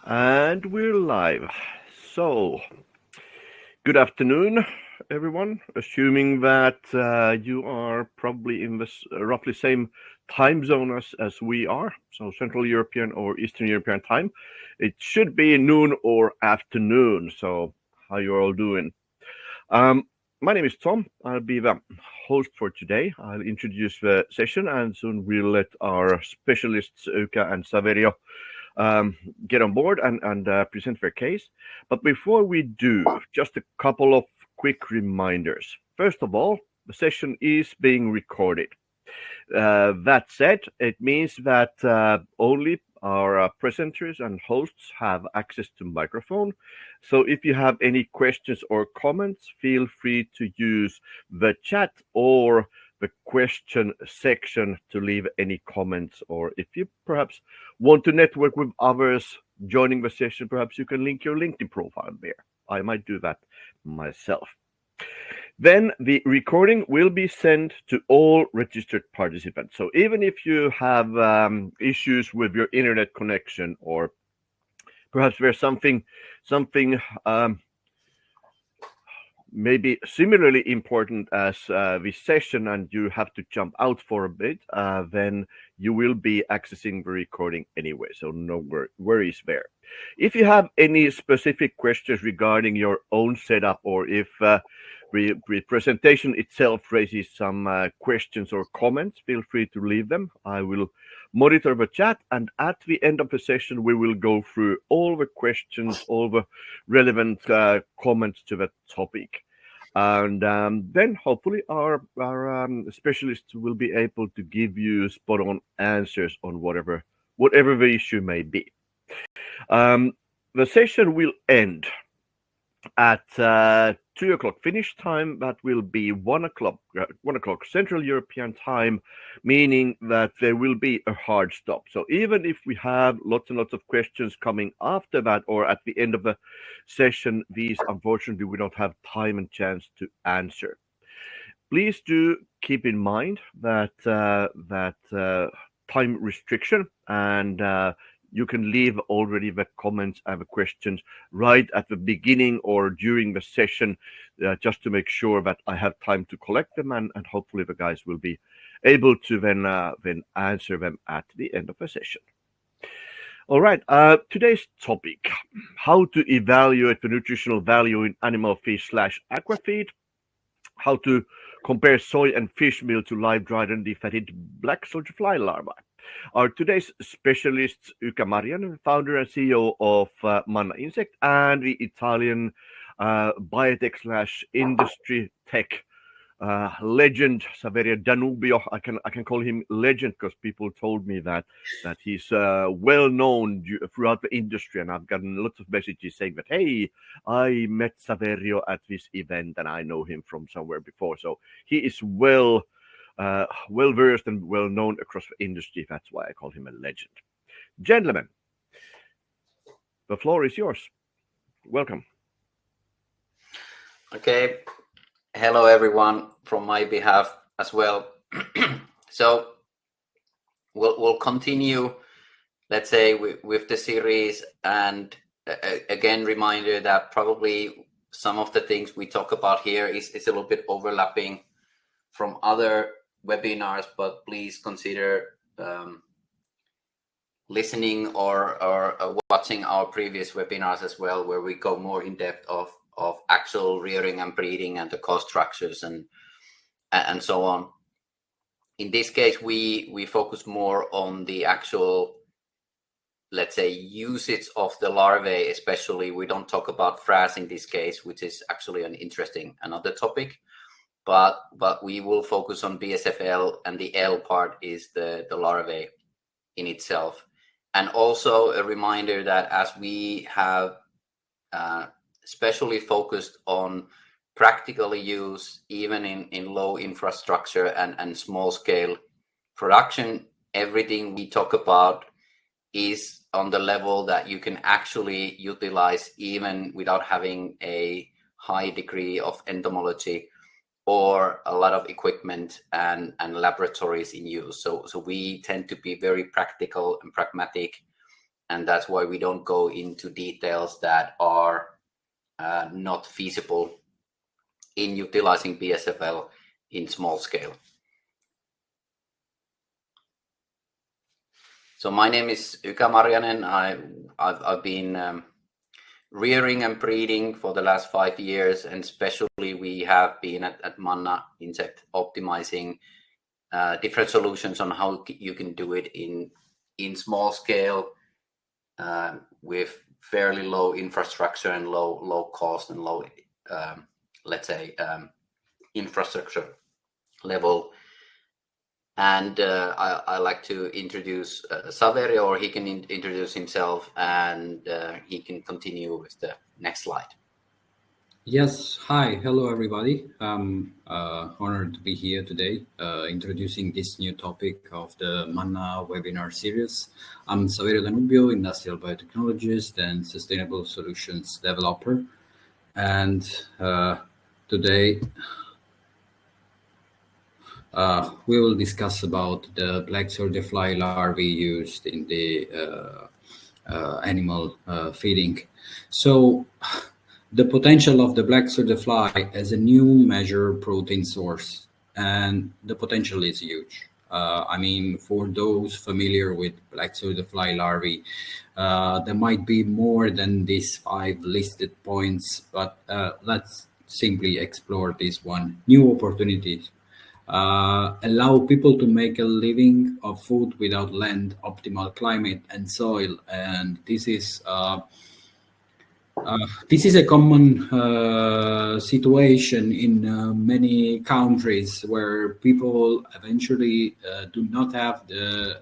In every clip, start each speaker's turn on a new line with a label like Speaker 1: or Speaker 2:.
Speaker 1: And we're live. So, good afternoon, everyone. Assuming that you are probably in the roughly same time zone as we are, so Central European or Eastern European time. It should be noon or afternoon. So, how you all doing? Um, my name is Tom. I'll be the host for today. I'll introduce the session, and soon we'll let our specialists Uka and Saverio um, get on board and present their case. But before we do, just a couple of quick reminders. First of all, the session is being recorded. That said, it means that only our presenters and hosts have access to microphone. So if you have any questions or comments, feel free to use the chat or the question section to leave any comments. Or if you perhaps want to network with others joining the session, perhaps you can link your LinkedIn profile there. I might do that myself. Then the recording will be sent to all registered participants. So even if you have issues with your internet connection, or perhaps there's something maybe similarly important as this session, and you have to jump out for a bit, then you will be accessing the recording anyway. So no worries there. If you have any specific questions regarding your own setup, or if the presentation itself raises some questions or comments, feel free to leave them. I will monitor the chat, and at the end of the session, we will go through all the questions, all the relevant comments to the topic. And then hopefully our specialists will be able to give you spot on answers on whatever the issue may be. The session will end at 2 o'clock Finnish time. That will be 1 o'clock Central European time, meaning that there will be a hard stop. So even if we have lots and lots of questions coming after that or at the end of the session, these unfortunately we don't have time and chance to answer. Please do keep in mind that time restriction, and you can leave already the comments and the questions right at the beginning or during the session, just to make sure that I have time to collect them, and hopefully the guys will be able to then answer them at the end of the session. All right, today's topic: how to evaluate the nutritional value in animal feed/aquafeed, how to compare soy and fish meal to live dried and defatted black soldier fly larvae. Our today's specialists, Marjanen, founder and CEO of Manna Insect, and the Italian biotech/industry tech legend, Saverio Danubio. I can call him legend because people told me that he's well known throughout the industry, and I've gotten lots of messages saying that, hey, I met Saverio at this event and I know him from somewhere before. So he is well versed and well known across the industry. That's why I call him a legend. Gentlemen, the floor is yours. Welcome.
Speaker 2: Okay. Hello, everyone, from my behalf as well. So we'll continue, let's say, with the series, and again, reminder that probably some of the things we talk about here is a little bit overlapping from other webinars, but please consider listening or watching our previous webinars as well, where we go more in depth of actual rearing and breeding and the cost structures and so on. In this case, we focus more on the actual, let's say, usage of the larvae. Especially, we don't talk about frass in this case, which is actually an interesting another topic. But we will focus on BSFL, and the L part is the larvae in itself. And also a reminder that as we have especially focused on practical use, even in low infrastructure and small scale production, everything we talk about is on the level that you can actually utilize even without having a high degree of entomology or a lot of equipment and laboratories in use. So we tend to be very practical and pragmatic and that's why we don't go into details that are not feasible in utilizing BSFL in small scale. So my name is Marjanen. I've been rearing and breeding for the last 5 years, and especially we have been at Manna Insect optimizing different solutions on how you can do it in small scale with fairly low infrastructure and low cost and low let's say infrastructure level. And I like to introduce Saverio, or he can introduce himself, and he can continue with the next slide.
Speaker 3: Yes, hi, hello everybody. I'm honored to be here today, introducing this new topic of the Manna webinar series. I'm Saverio Danubio, industrial biotechnologist and sustainable solutions developer. And today we will discuss about the black swordfly larvae used in the animal feeding. So the potential of the black swordfly as a new measure protein source, and the potential is huge. I mean, for those familiar with black swordfly larvae, there might be more than these 5 listed points, but let's simply explore this one. New opportunities. Allow people to make a living of food without land, optimal climate and soil, and this is a common situation in many countries where people eventually do not have the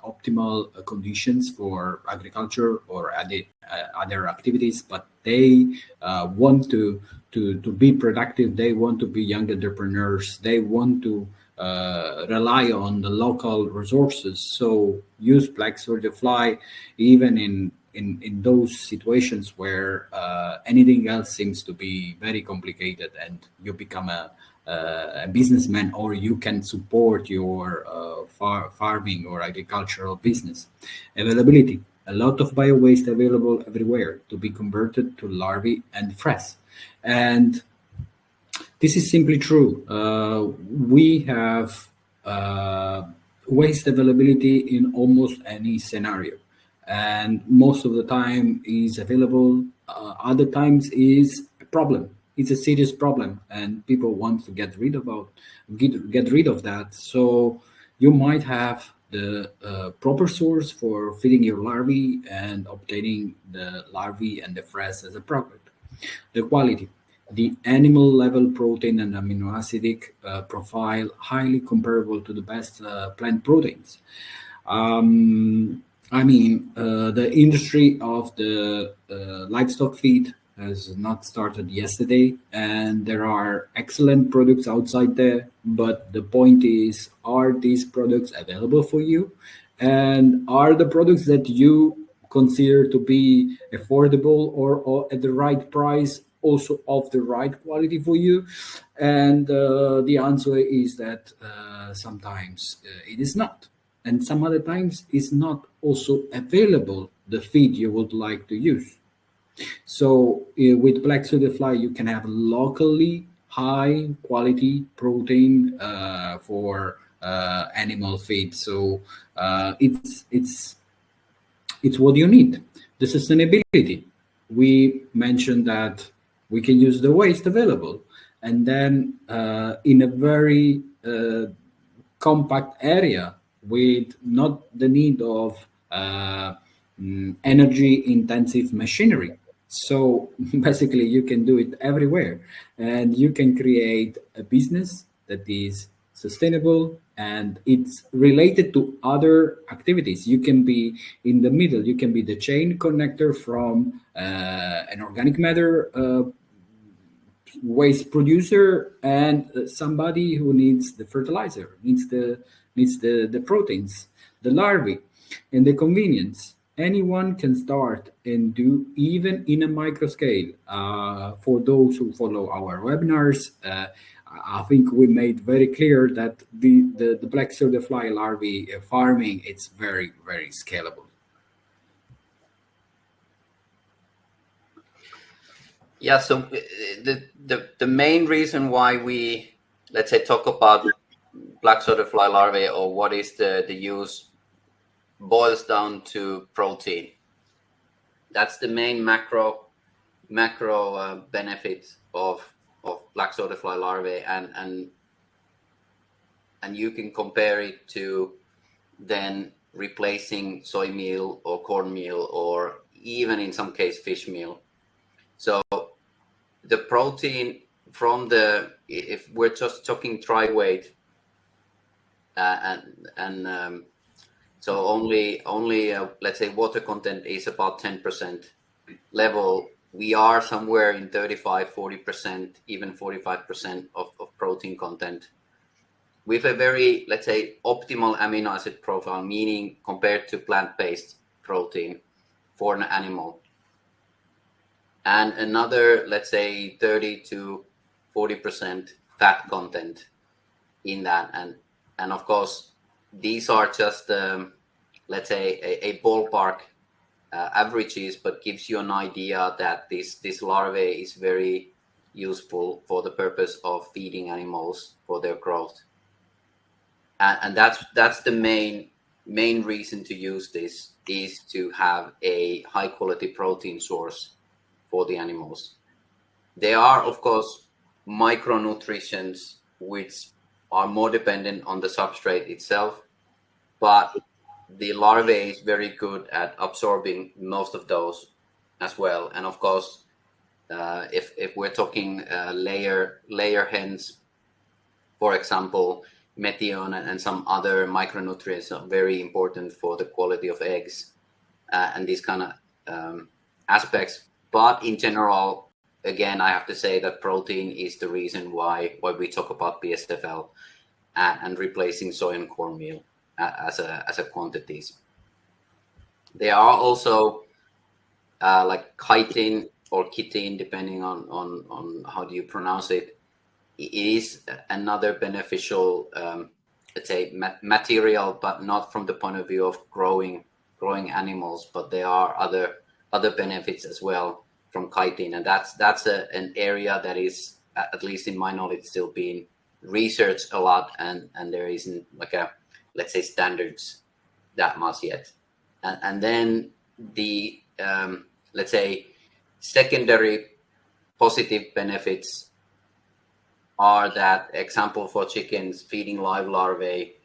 Speaker 3: optimal conditions for agriculture or other activities, but they want to be productive. They want to be young entrepreneurs. They want to rely on the local resources. So use black swordfly even in those situations where anything else seems to be very complicated, and you become a businessman, or you can support your farming or agricultural business. Availability. A lot of bio-waste available everywhere to be converted to larvae and fresh. And this is simply true. We have waste availability in almost any scenario, and most of the time is available. Other times is a problem. It's a serious problem, and people want to get rid of that. So you might have the proper source for feeding your larvae and obtaining the larvae and the fresh as a product. The quality. The animal level protein and amino acidic profile highly comparable to the best plant proteins. The industry of the livestock feed has not started yesterday, and there are excellent products outside there. But the point is, are these products available for you? And are the products that you consider to be affordable or at the right price also of the right quality for you? And the answer is that sometimes it is not. And some other times it's not also available, the feed you would like to use. So with black swordfly, you can have locally high quality protein for animal feed. So it's what you need. The sustainability. We mentioned that we can use the waste available, and then in a very compact area with not the need of energy intensive machinery. So basically you can do it everywhere, and you can create a business that is sustainable and it's related to other activities. You can be in the middle. You can be the chain connector from an organic matter waste producer and somebody who needs the fertilizer, needs the proteins, the larvae, and the convenience. Anyone can start and do, even in a micro scale. For those who follow our webinars, I think we made very clear that the black swordfly larvae farming, it's very, very scalable.
Speaker 2: Yeah, so the main reason why we, let's say, talk about black soda fly larvae, or what is the use, boils down to protein. That's the main macro benefit of black soda fly larvae, and you can compare it to then replacing soy meal or corn meal, or even in some case fish meal. So the protein from the, if we're just talking dry weight, so only let's say water content is about 10% level, we are somewhere in 35-40%, even 45% of protein content, with a very, let's say, optimal amino acid profile, meaning compared to plant-based protein for an animal. And another, let's say, 30-40% fat content in that. And of course, these are just, let's say, a ballpark averages, but gives you an idea that this larvae is very useful for the purpose of feeding animals for their growth. And that's the main reason to use this, is to have a high quality protein source for the animals. There are, of course, micronutrients which are more dependent on the substrate itself, but the larvae is very good at absorbing most of those as well. And of course, if we're talking layer hens, for example, methionine and some other micronutrients are very important for the quality of eggs and these kind of aspects. But in general, again, I have to say that protein is the reason why we talk about BSFL and replacing soy and corn meal as a quantities. There are also like chitin or chitin, depending on how do you pronounce it. It is another beneficial, let's say, material, but not from the point of view of growing animals. But there are other benefits as well from chitin, and that's an area that is, at least in my knowledge, still being researched a lot, and there isn't like a, let's say, standards that much yet. And then the let's say secondary positive benefits are that, example, for chickens, feeding live larvae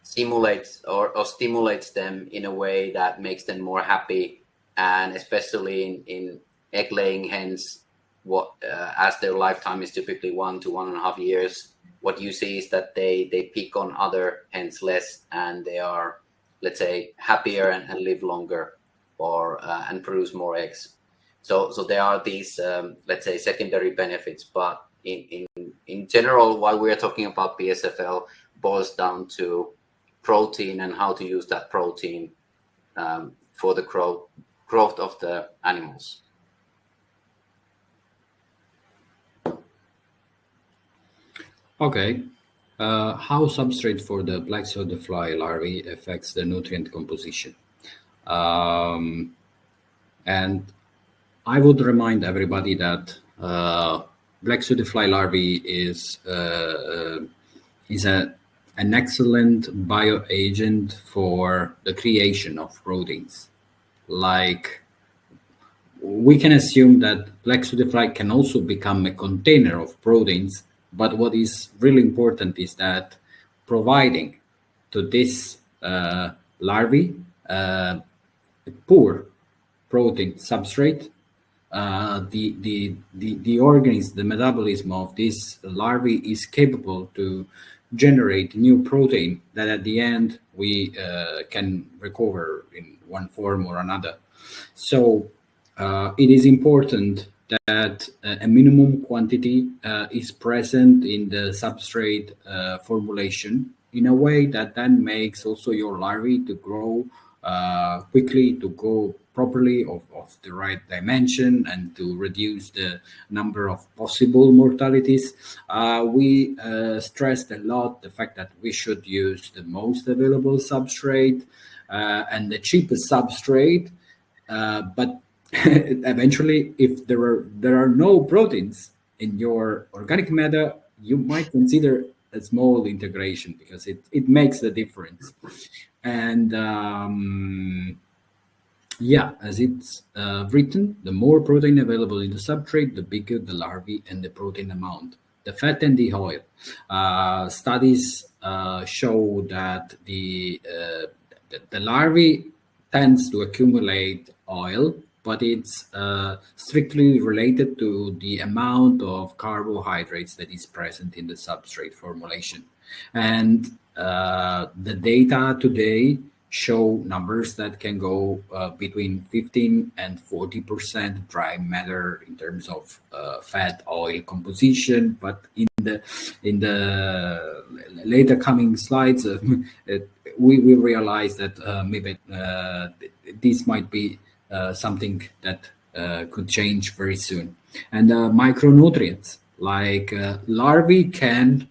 Speaker 2: simulates or stimulates them in a way that makes them more happy, and especially in egg laying hens, what as their lifetime is typically 1 to 1.5 years, what you see is that they pick on other hens less, and they are, let's say, happier and live longer, or and produce more eggs. So there are these let's say secondary benefits, but in general, while we're talking about BSFL, boils down to protein and how to use that protein for the growth of the animals.
Speaker 3: Okay. How substrate for the black soda fly larvae affects the nutrient composition? And I would remind everybody that black soda fly larvae is an excellent bioagent for the creation of proteins. Like, we can assume that black soda fly can also become a container of proteins, but what is really important is that providing to this larvae a poor protein substrate, the organism, the metabolism of this larvae is capable to generate new protein that at the end we can recover in one form or another. So it is important that a minimum quantity is present in the substrate formulation in a way that then makes also your larvae to grow quickly, to grow properly of the right dimension, and to reduce the number of possible mortalities. We stressed a lot the fact that we should use the most available substrate and the cheapest substrate, but eventually, if there are no proteins in your organic matter, you might consider a small integration because it makes the difference. And yeah, as it's written, the more protein available in the substrate, the bigger the larvae and the protein amount. The fat and the oil. Studies show that the larvae tends to accumulate oil, but it's strictly related to the amount of carbohydrates that is present in the substrate formulation. And the data today show numbers that can go between 15 and 40% dry matter in terms of fat oil composition. But in the later coming slides, we will realize that maybe this might be something that could change very soon. And micronutrients like larvae can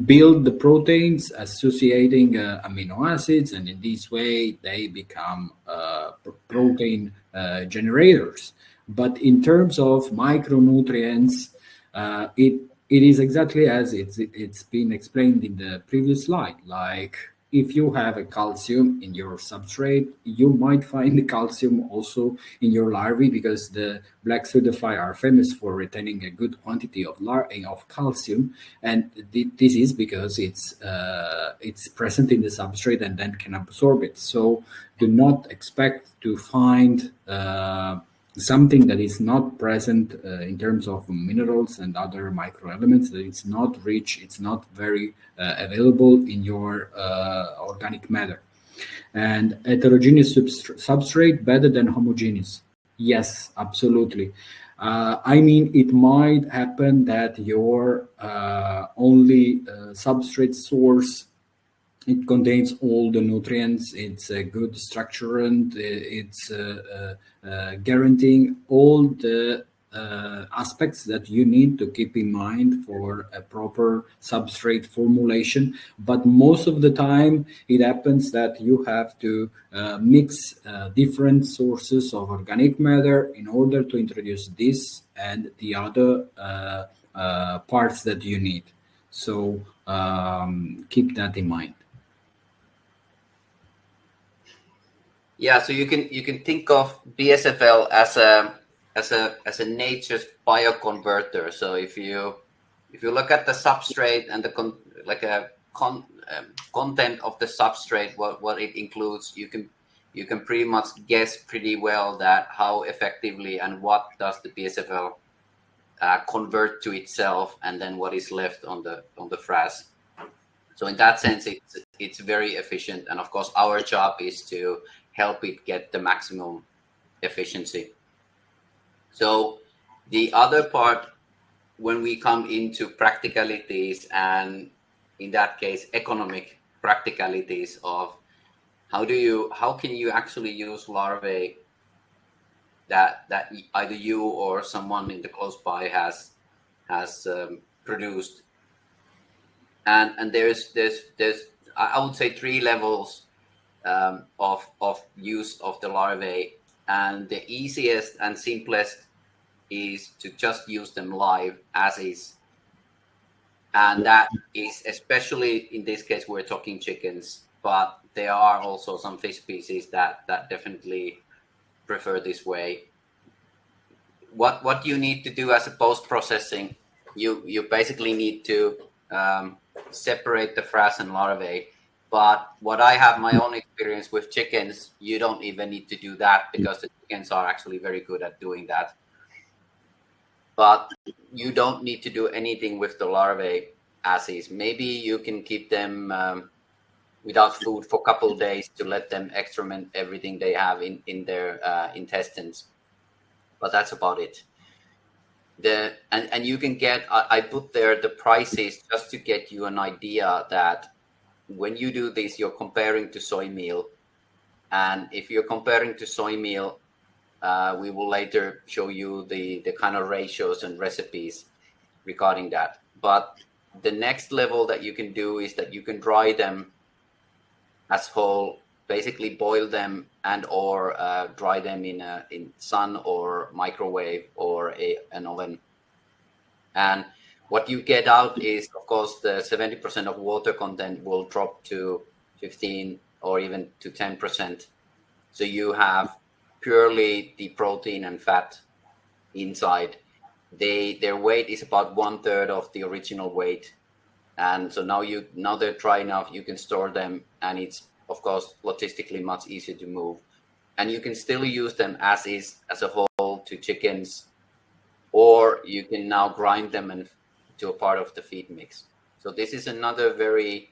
Speaker 3: build the proteins associating amino acids, and in this way they become protein generators. But in terms of micronutrients, it is exactly as it's been explained in the previous slide. Like if you have a calcium in your substrate, you might find the calcium also in your larvae, because the black pseudophytes are famous for retaining a good quantity of calcium, and this is because it's present in the substrate and then can absorb it. So do not expect to find something that is not present in terms of minerals and other microelements, that it's not rich, it's not very available in your organic matter. And heterogeneous substrate better than homogeneous? Yes, absolutely. I mean, it might happen that your only substrate source, it contains all the nutrients, it's a good structurant, it's guaranteeing all the aspects that you need to keep in mind for a proper substrate formulation. But most of the time it happens that you have to mix different sources of organic matter in order to introduce this and the other parts that you need. So keep that in mind.
Speaker 2: Yeah, so you can think of BSFL as a nature's bioconverter. So if you look at the substrate and the content of the substrate, what it includes, you can pretty much guess pretty well that how effectively and what does the BSFL convert to itself, and then what is left on the frass. So in that sense, it's very efficient, and of course our job is to help it get the maximum efficiency. So the other part, when we come into practicalities, and in that case economic practicalities of how can you actually use larvae that either you or someone in the close by has produced, and there's I would say 3 levels of use of the larvae, and the easiest and simplest is to just use them live as is, and that is especially in this case we're talking chickens, but there are also some fish species that definitely prefer this way. What you need to do as a post-processing, you basically need to separate the frass and larvae. But what I have my own experience with chickens, you don't even need to do that, because the chickens are actually very good at doing that. But you don't need to do anything with the larvae as is. Maybe you can keep them without food for a couple of days to let them excrement everything they have in their intestines. But that's about it. And you can get, I put there the prices just to get you an idea that when you do this, you're comparing to soy meal. And if you're comparing to soy meal, we will later show you the kind of ratios and recipes regarding that. But the next level that you can do is that you can dry them as whole basically boil them and or dry them in sun or microwave or an oven. And what you get out is, of course, the 70% of water content will drop to 15 or even to 10%. So you have purely the protein and fat inside. Their weight is about 1/3 of the original weight. And so now they're dry enough, you can store them, and it's of course logistically much easier to move. And you can still use them as is, as a whole, to chickens, or you can now grind them to a part of the feed mix. So this is another very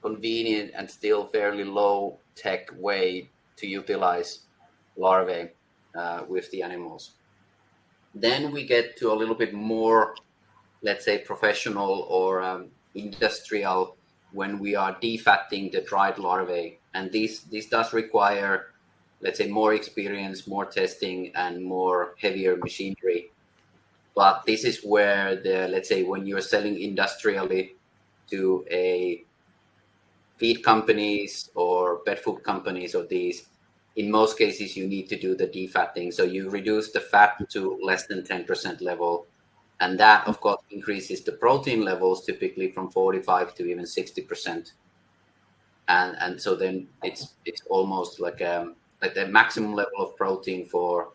Speaker 2: convenient and still fairly low tech way to utilize larvae with the animals. Then we get to a little bit more, let's say, professional or industrial, when we are defatting the dried larvae. And this does require, let's say, more experience, more testing, and more heavier machinery. But this is where let's say, when you're selling industrially to a feed companies or pet food companies or these, in most cases, you need to do the defatting. So you reduce the fat to less than 10% level. And that, of course, increases the protein levels, typically from 45 to even 60%. And so then it's almost like the maximum level of protein for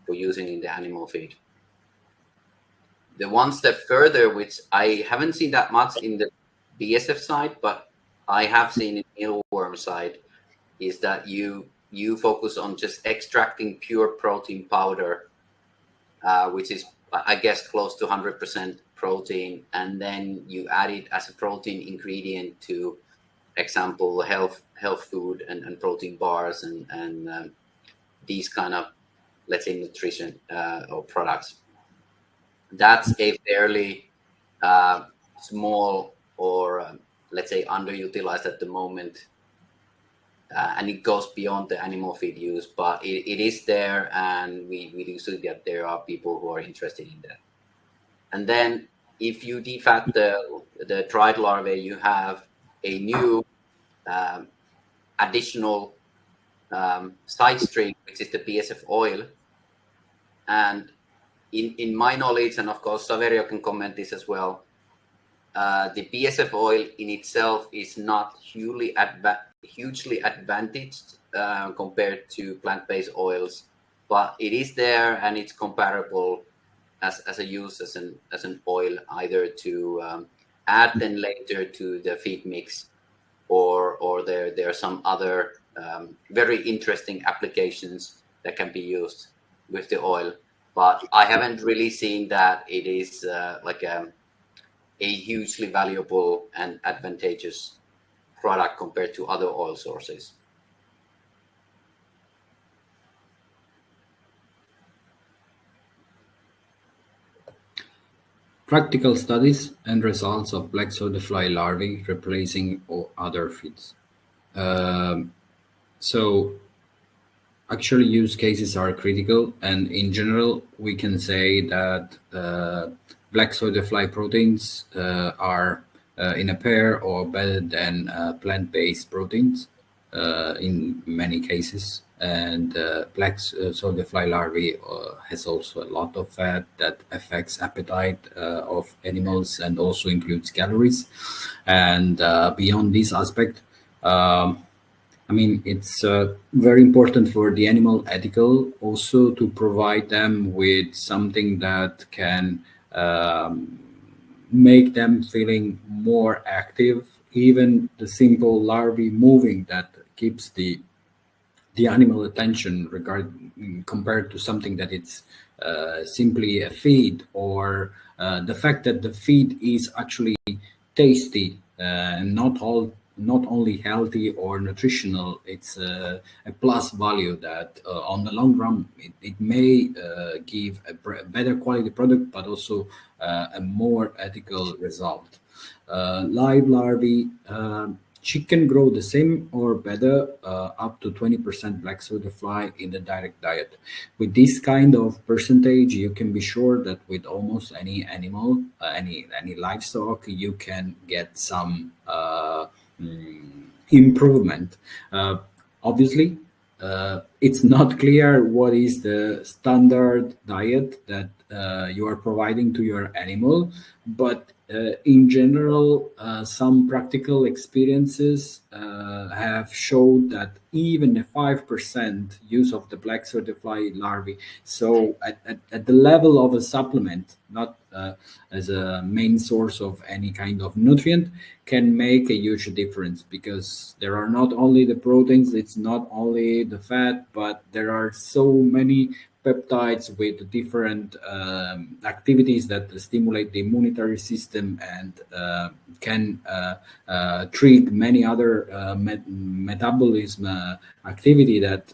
Speaker 2: using in the animal feed. The one step further, which I haven't seen that much in the BSF side, but I have seen in mealworm side, is that you focus on just extracting pure protein powder, which is, I guess, close to 100% protein, and then you add it as a protein ingredient to, example, health food and protein bars and these kind of, let's say, nutrition or products. That's a fairly small or let's say underutilized at the moment, and it goes beyond the animal feed use, but it is there, and we do see that there are people who are interested in that. And then if you defat the dried larvae, you have a new additional side stream, which is the BSF oil. And in my knowledge, and of course Saverio can comment this as well, the BSF oil in itself is not hugely advantaged compared to plant-based oils, but it is there, and it's comparable as a use as an oil, either to add then later to the feed mix, or there are some other very interesting applications that can be used with the oil. But I haven't really seen that it is like a hugely valuable and advantageous product compared to other oil sources.
Speaker 3: Practical studies and results of black soda-fly larvae replacing other feeds. So actually use cases are critical, and in general we can say that black soda-fly proteins are in a pair or better than plant-based proteins in many cases. And black soda-fly larvae has also a lot of fat that affects appetite of animals and also includes calories. And beyond this aspect, I mean, it's very important for the animal ethical also to provide them with something that can make them feeling more active. Even the simple larvae moving that keeps the animal attention compared to something that it's simply a feed, or the fact that the feed is actually tasty and not only healthy or nutritional. It's a plus value that on the long run it may give a better quality product, but also a more ethical result. Live larvae, chicken grow the same or better, up to 20% black soda-fly in the direct diet. With this kind of percentage, you can be sure that with almost any animal, any livestock, you can get some improvement. Obviously, it's not clear what is the standard diet that you are providing to your animal, but in general, some practical experiences have showed that even a 5% use of the black swordfly larvae, so at the level of a supplement, not as a main source of any kind of nutrient, can make a huge difference, because there are not only the proteins, it's not only the fat, but there are so many peptides with different activities that stimulate the immunitary system and can treat many other metabolism activity that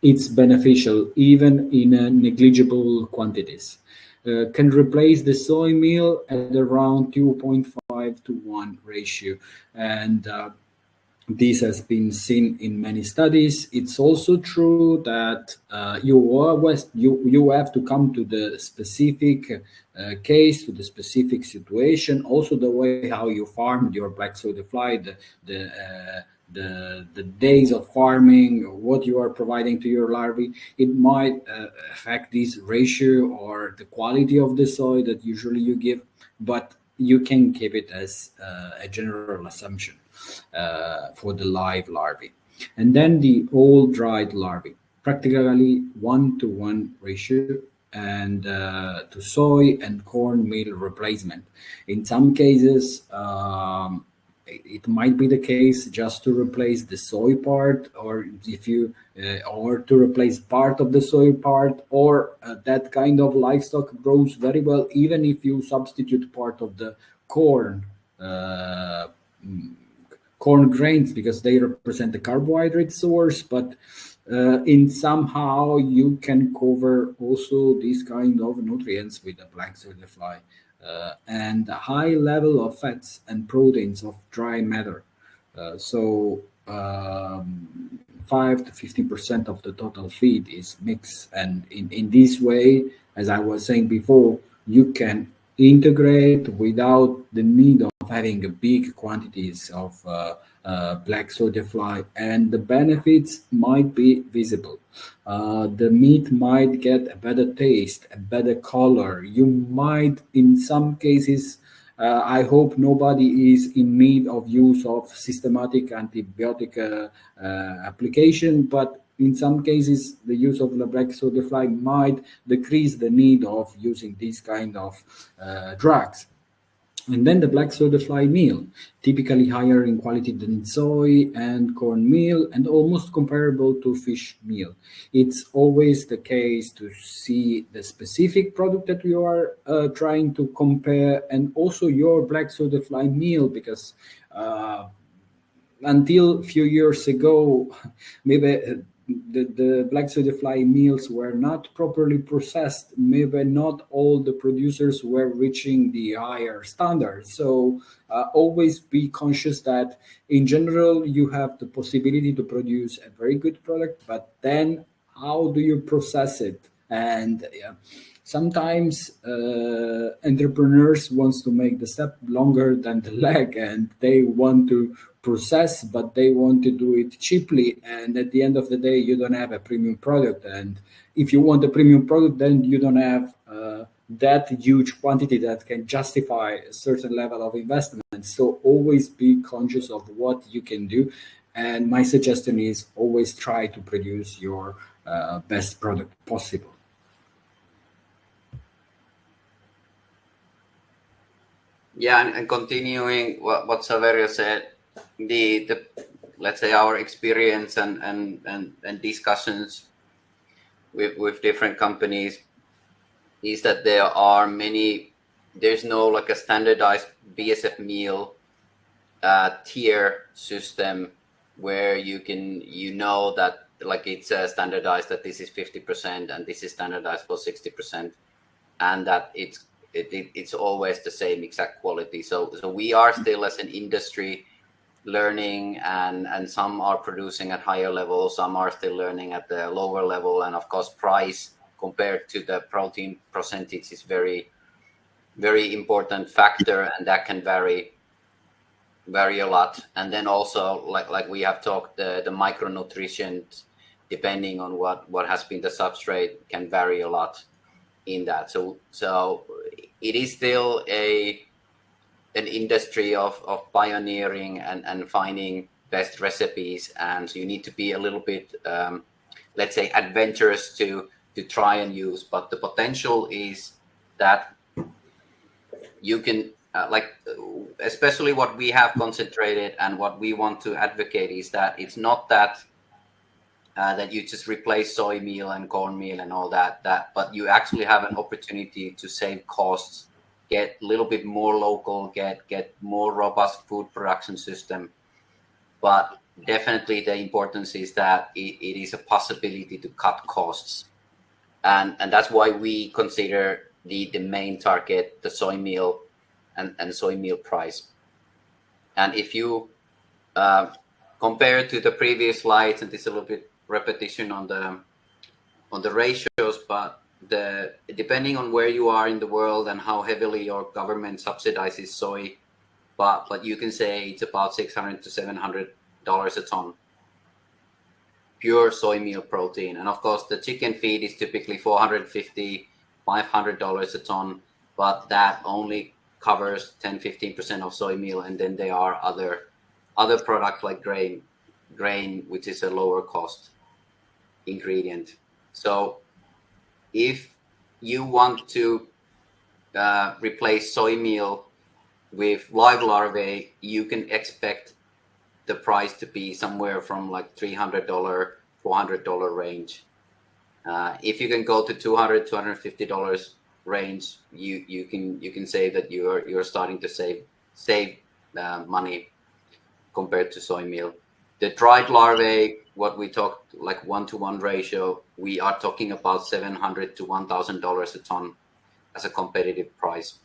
Speaker 3: it's beneficial even in negligible quantities. Can replace the soy meal at around 2.5 to 1 ratio. And this has been seen in many studies. It's also true that you have to come to the specific case, to the specific situation. Also, the way how you farmed your black soda fly, the days of farming, what you are providing to your larvae, it might affect this ratio or the quality of the soy that usually you give, but you can keep it as a general assumption for the live larvae. And then the all dried larvae, practically 1-to-1 ratio, and to soy and corn meal replacement. In some cases, it might be the case just to replace the soy part, or if you or to replace part of the soy part, or that kind of livestock grows very well even if you substitute part of the corn corn grains, because they represent the carbohydrate source, but in somehow you can cover also these kind of nutrients with the black soda fly. And a high level of fats and proteins of dry matter. So 5 to 15% of the total feed is mixed. And in this way, as I was saying before, you can integrate without the need of having a big quantities of black soda fly, and the benefits might be visible. The meat might get a better taste, a better color. You might, in some cases, I hope nobody is in need of use of systematic antibiotic application, but in some cases, the use of the black soda fly might decrease the need of using these kind of drugs. And then the black soda fly meal, typically higher in quality than soy and corn meal, and almost comparable to fish meal. It's always the case to see the specific product that you are trying to compare, and also your black soda fly meal, because until a few years ago, maybe the black soda fly meals were not properly processed. Maybe not all the producers were reaching the higher standards. So always be conscious that in general you have the possibility to produce a very good product, but then how do you process it? And sometimes entrepreneurs wants to make the step longer than the leg, and they want to process, but they want to do it cheaply, and at the end of the day you don't have a premium product. And if you want a premium product, then you don't have that huge quantity that can justify a certain level of investment. So always be conscious of what you can do, and my suggestion is always try to produce your best product possible.
Speaker 2: Yeah, and continuing what Saverio said, the let's say our experience and discussions with different companies is that there's no like a standardized BSF meal tier system where you know that like it's standardized that this is 50% and this is standardized for 60%, and that it's always the same exact quality. So we are still as an industry learning, and some are producing at higher level, some are still learning at the lower level, and of course price compared to the protein percentage is very, very important factor, and that can vary vary a lot. And then also, like we have talked, the micronutrition, depending on what has been the substrate, can vary a lot in that. So it is still an industry of pioneering and finding best recipes, and so you need to be a little bit, let's say, adventurous to try and use. But the potential is that you can, especially what we have concentrated and what we want to advocate is that it's not that you just replace soy meal and cornmeal and all that, but you actually have an opportunity to save costs, get a little bit more local, get more robust food production system. But definitely the importance is that it is a possibility to cut costs. And that's why we consider the main target the soy meal and soy meal price. And if you compare to the previous slides, and this is a little bit repetition on the ratios, but depending on where you are in the world and how heavily your government subsidizes soy, but you can say it's about $600 to $700 a ton, pure soy meal protein. And of course, the chicken feed is typically $450, $500 a ton, but that only covers 10-15% of soy meal, and then there are other products like grain, which is a lower cost ingredient. So if you want to replace soy meal with live larvae, you can expect the price to be somewhere from like $300, $400 range. If you can go to $200, $250 range, you can say that you're starting to save money compared to soy meal. The dried larvae, what we talked like 1-to-1 ratio, we are talking about $700 to $1,000 a ton as a competitive price.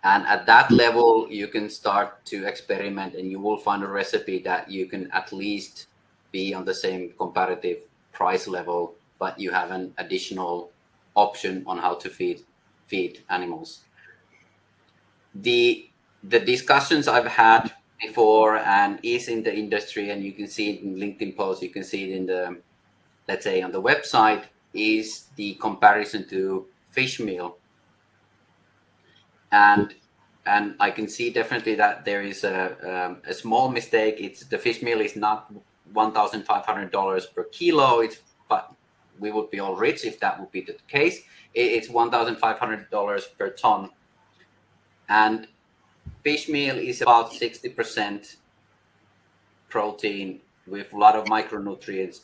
Speaker 2: And at that level, you can start to experiment, and you will find a recipe that you can at least be on the same comparative price level, but you have an additional option on how to feed animals. The discussions I've had before and is in the industry, and you can see it in LinkedIn posts, you can see it in the, let's say, on the website, is the comparison to fish meal. And I can see definitely that there is a small mistake. It's the fish meal is not $1,500 per kilo. But we would be all rich if that would be the case. It's $1,500 per ton. And fish meal is about 60% protein with a lot of micronutrients.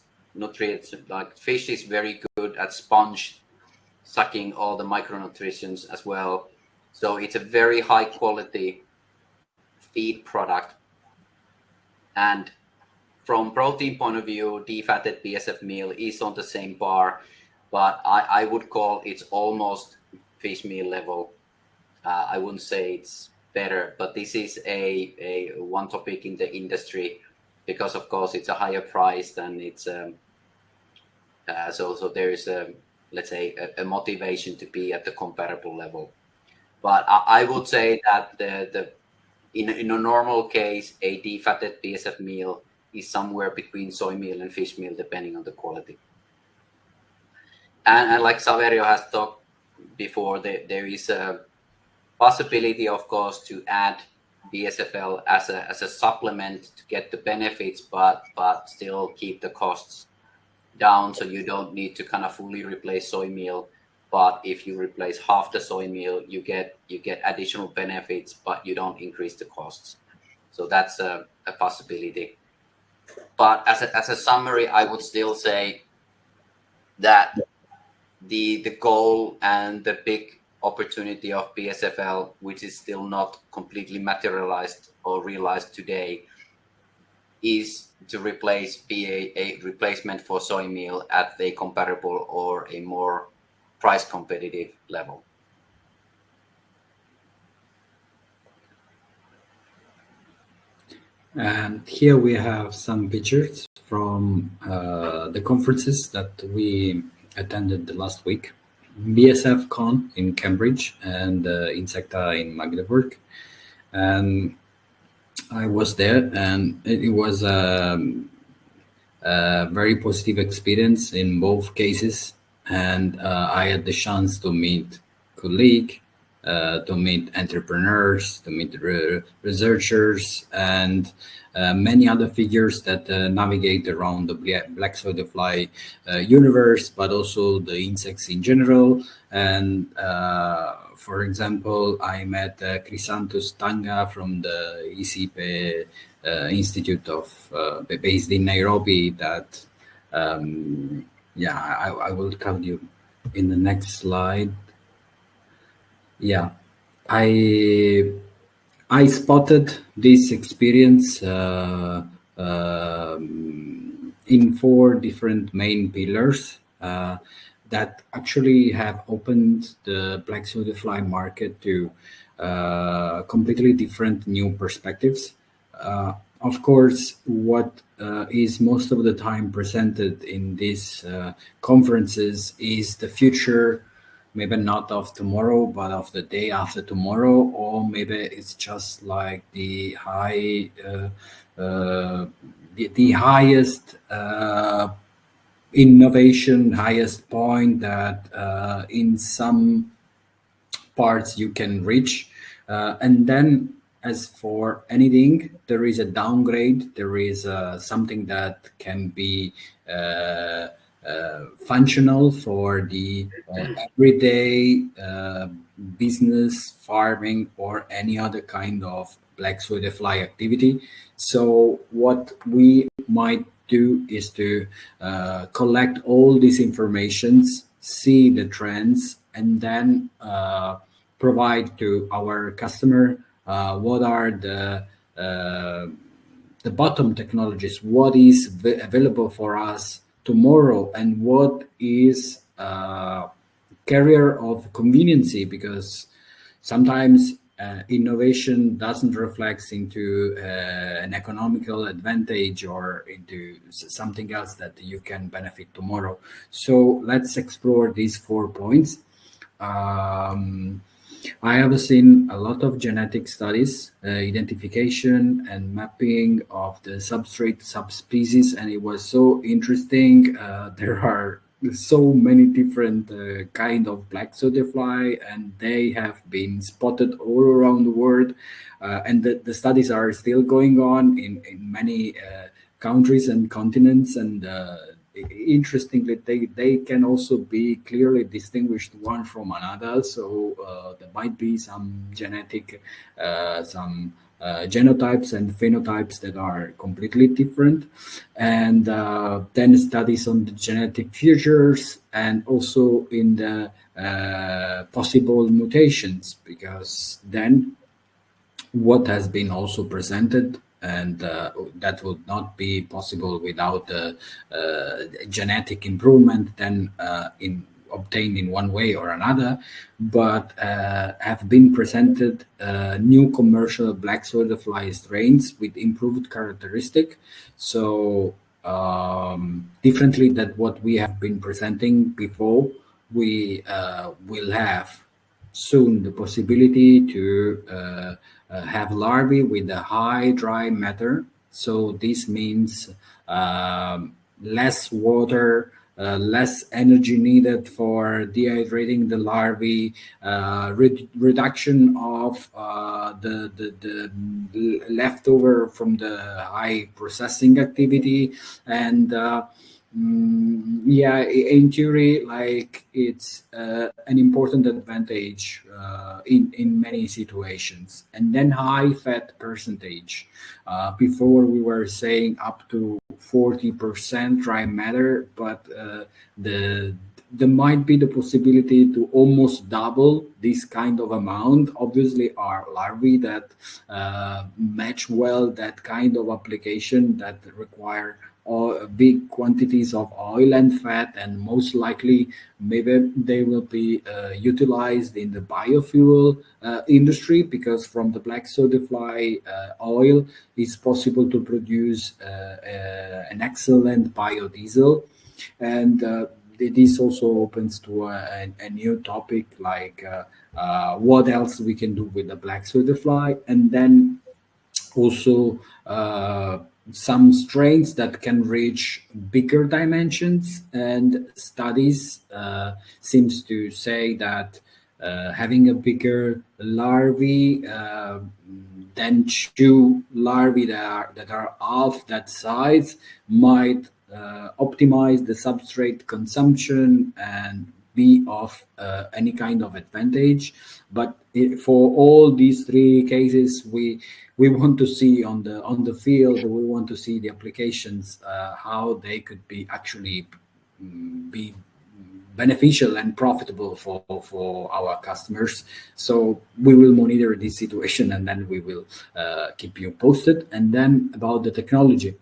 Speaker 2: Like fish is very good at sponge sucking all the micronutrients as well. So it's a very high quality feed product. And from protein point of view, defatted BSF meal is on the same par, but I would call it's almost fish meal level. I wouldn't say it's better, but this is a one topic in the industry because of course it's a higher price than it's so there is let's say a motivation to be at the comparable level. But I would say that in a normal case, a defatted BSF meal is somewhere between soy meal and fish meal, depending on the quality. And like Saverio has talked before, there is a possibility, of course, to add BSFL as a supplement to get the benefits, but still keep the costs down, so you don't need to kind of fully replace soy meal. But if you replace half the soy meal, you get additional benefits, but you don't increase the costs. So that's a possibility. But as a summary, I would still say that the goal and the big opportunity of BSFL, which is still not completely materialized or realized today, is to be a replacement for soy meal at a comparable or a more price competitive level.
Speaker 3: And here we have some pictures from the conferences that we attended last week. BSF Con in Cambridge and Insecta in Magdeburg. And I was there, and it was a very positive experience in both cases. And I had the chance to meet colleagues, to meet entrepreneurs, to meet researchers, and many other figures that navigate around the black soda-fly universe, but also the insects in general. And for example, I met Chrysanthus Tanga from the ICIPE Institute of based in Nairobi. That I will tell you in the next slide. Yeah, I spotted this experience in 4 different main pillars that actually have opened the black soda-fly market to completely different new perspectives. Of course, what is most of the time presented in these conferences is the future, maybe not of tomorrow, but of the day after tomorrow, or maybe it's just like the highest innovation, highest point that in some parts you can reach. And then as for anything, there is a downgrade. There is something that can be functional for the everyday business, farming, or any other kind of black soda fly activity. So what we might do is to collect all these informations, see the trends, and then provide to our customer what are the bottom technologies, what is available for us tomorrow, and what is carrier of conveniency, because sometimes innovation doesn't reflect into an economical advantage or into something else that you can benefit tomorrow. So let's explore these 4 points. I have seen a lot of genetic studies, identification and mapping of the substrate subspecies, and it was so interesting. There are so many different kind of black soda fly, and they have been spotted all around the world. And the studies are still going on in many countries and continents, and interestingly, they can also be clearly distinguished one from another. So there might be some genetic, some genotypes and phenotypes that are completely different, and then studies on the genetic features and also in the possible mutations, because then what has been also presented, and that would not be possible without the genetic improvement then obtained in one way or another, but have been presented new commercial black soda fly strains with improved characteristic. So differently than what we have been presenting before, we will have soon the possibility to have larvae with a high dry matter. So this means less water, less energy needed for dehydrating the larvae, reduction of the leftover from the high processing activity, and in theory, like it's an important advantage in many situations. And then high fat percentage. Before we were saying up to 40% dry matter, but there might be the possibility to almost double this kind of amount. Obviously, are larvae that match well that kind of application that require big quantities of oil and fat, and most likely maybe they will be utilized in the biofuel industry, because from the black soda fly oil it's possible to produce an excellent biodiesel. And this also opens to a new topic, like what else we can do with the black soda fly. And then also some strains that can reach bigger dimensions, and studies seems to say that having a bigger larvae than two larvae that are half that size might optimize the substrate consumption and be of any kind of advantage. But for all these three cases, we want to see on the field, we want to see the applications, how they could be actually be beneficial and profitable for our customers. So we will monitor this situation, and then we will keep you posted. And then about the technology,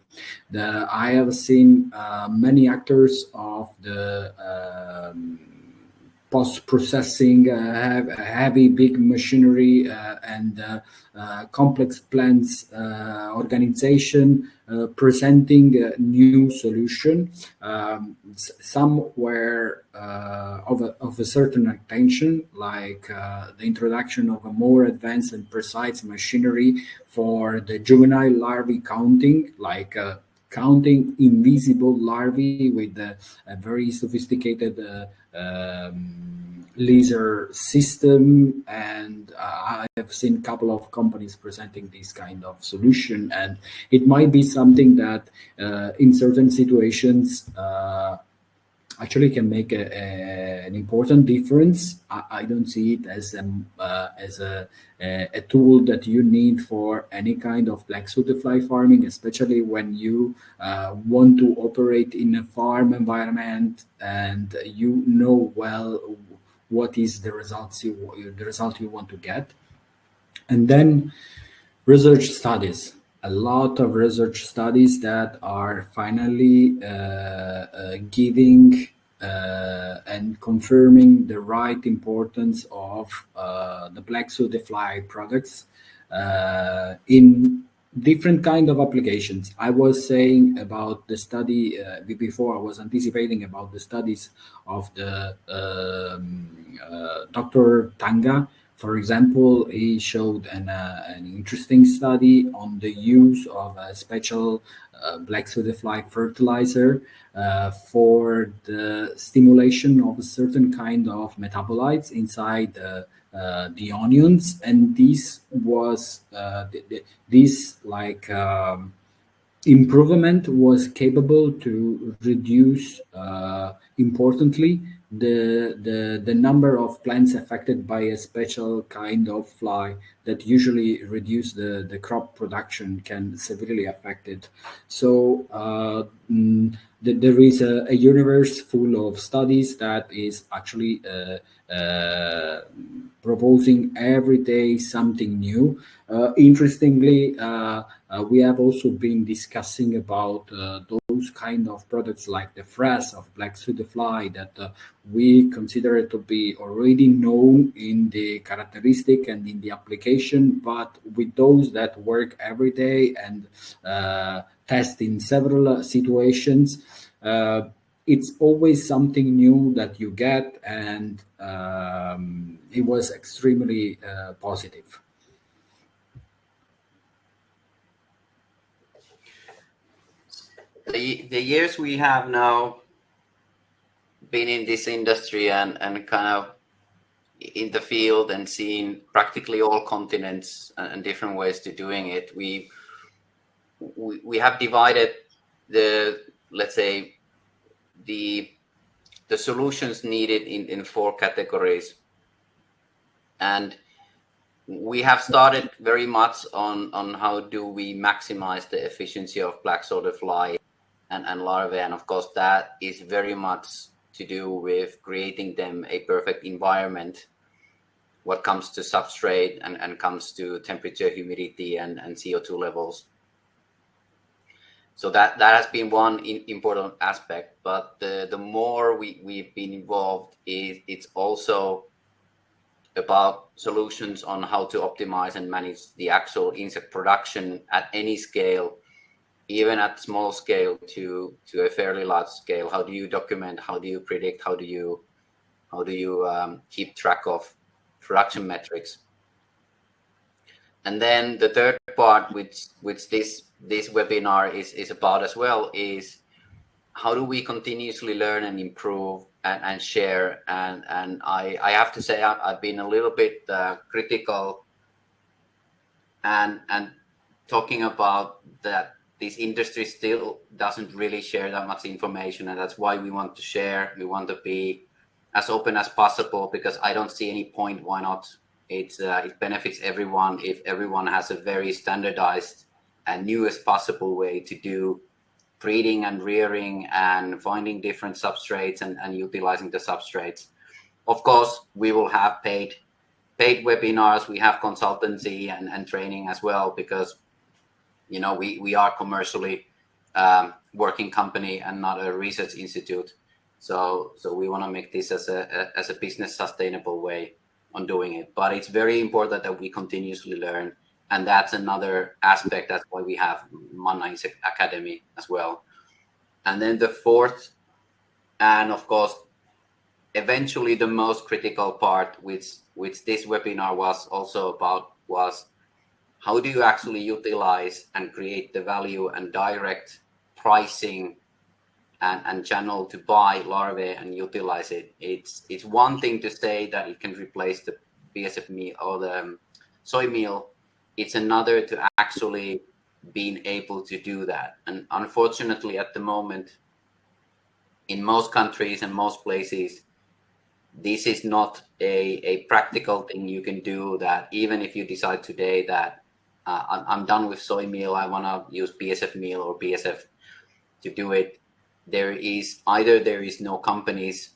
Speaker 3: I have seen many actors of the post-processing, heavy, big machinery and complex plants organization presenting a new solution. Some were of a certain attention, like the introduction of a more advanced and precise machinery for the juvenile larvae counting, like counting invisible larvae with a very sophisticated laser system. And I have seen a couple of companies presenting this kind of solution, and it might be something that in certain situations actually can make an important difference. I don't see it as a tool that you need for any kind of black fly farming, especially when you want to operate in a farm environment and you know well what is the result you want to get. And then research studies. A lot of research studies that are finally giving and confirming the right importance of the black fly products in different kind of applications. I was saying about the study before, I was anticipating about the studies of the Dr. Tanga. For example, he showed an interesting study on the use of a special black fly fertilizer for the stimulation of a certain kind of metabolites inside the onions. And this was improvement was capable to reduce importantly the number of plants affected by a special kind of fly that usually reduce the crop production, can severely affect it. So there is a universe full of studies that is actually proposing every day something new. Interestingly, we have also been discussing about those kind of products like the frass of black fly that we consider it to be already known in the characteristic and in the application, but with those that work every day and test in several situations, it's always something new that you get, and it was extremely positive.
Speaker 2: The years we have now been in this industry and kind of in the field and seeing practically all continents and different ways to doing it, we have divided the, let's say, the solutions needed in 4 categories. And we have started very much on how do we maximize the efficiency of black soldier fly and larvae. And of course, that is very much to do with creating them a perfect environment what comes to substrate and comes to temperature, humidity, and CO2 levels. So that has been one important aspect. But the more we've been involved, it's also about solutions on how to optimize and manage the actual insect production at any scale, even at small scale to a fairly large scale. How do you document? How do you predict? How do you keep track of production metrics? And then the third part, which this webinar is about as well, is how do we continuously learn and improve and share. And I have to say I've been a little bit critical and talking about that this industry still doesn't really share that much information, and that's why we want to share. We want to be as open as possible, because I don't see any point why not. It benefits everyone if everyone has a very standardized and newest possible way to do breeding and rearing and finding different substrates and utilizing the substrates. Of course, we will have paid webinars. We have consultancy and training as well, because we are commercially working company and not a research institute. So we want to make this as a business sustainable way on doing it. But it's very important that we continuously learn, and that's another aspect. That's why we have Manna Insect Academy as well. And then the fourth, and of course, eventually the most critical part, which this webinar was also about, was how do you actually utilize and create the value and direct pricing and channel to buy larvae and utilize it. It's one thing to say that it can replace the BSF meal or the soy meal. It's another to actually being able to do that. And unfortunately, at the moment, in most countries and most places, this is not a practical thing you can do. That even if you decide today that I'm done with soy meal, I want to use BSF meal or BSF to do it, there is no companies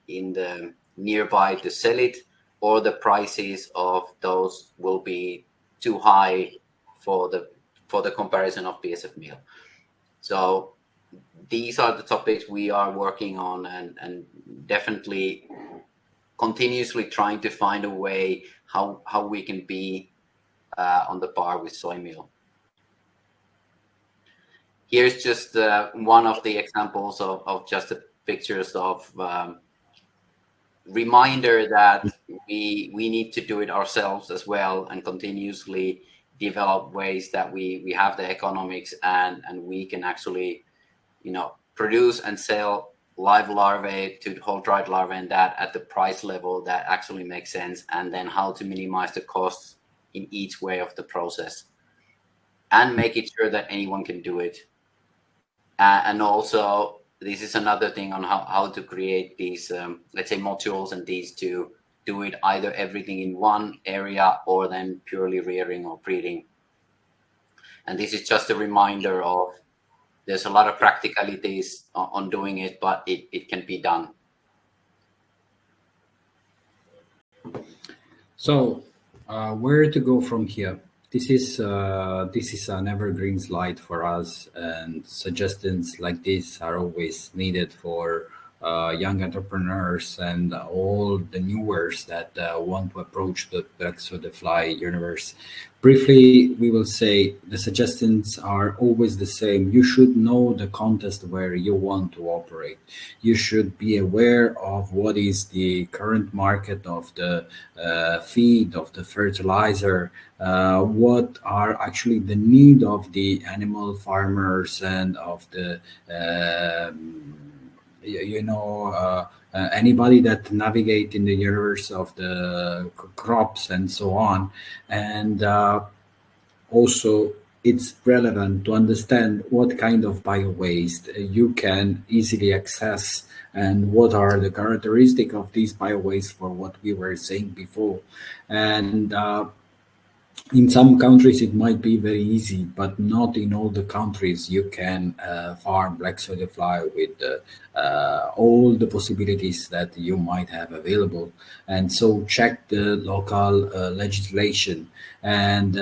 Speaker 2: in the nearby to sell it, or the prices of those will be too high for the comparison of BSF meal. So these are the topics we are working on, and definitely continuously trying to find a way how we can be on the par with soy meal. Here's just one of the examples of just the pictures of reminder that we need to do it ourselves as well, and continuously develop ways that we have the economics and we can actually produce and sell live larvae to whole dried larvae, and that at the price level that actually makes sense, and then how to minimize the costs in each way of the process and make it sure that anyone can do it. And also, this is another thing on how to create these, let's say, modules, and these to do it either everything in one area or then purely rearing or breeding. And this is just a reminder of there's a lot of practicalities on doing it, but it can be done.
Speaker 3: So where to go from here? This is an evergreen slide for us, and suggestions like this are always needed for young entrepreneurs and all the newers that want to approach the Fly universe. Briefly, we will say the suggestions are always the same. You should know the context where you want to operate. You should be aware of what is the current market of the feed, of the fertilizer, what are actually the need of the animal farmers and of the anybody that navigate in the universe of the crops and so on. And also it's relevant to understand what kind of bio-waste you can easily access and what are the characteristics of these bio-waste for what we were saying before. And in some countries it might be very easy, but not in all the countries you can farm black soda fly with all the possibilities that you might have available. And so check the local legislation and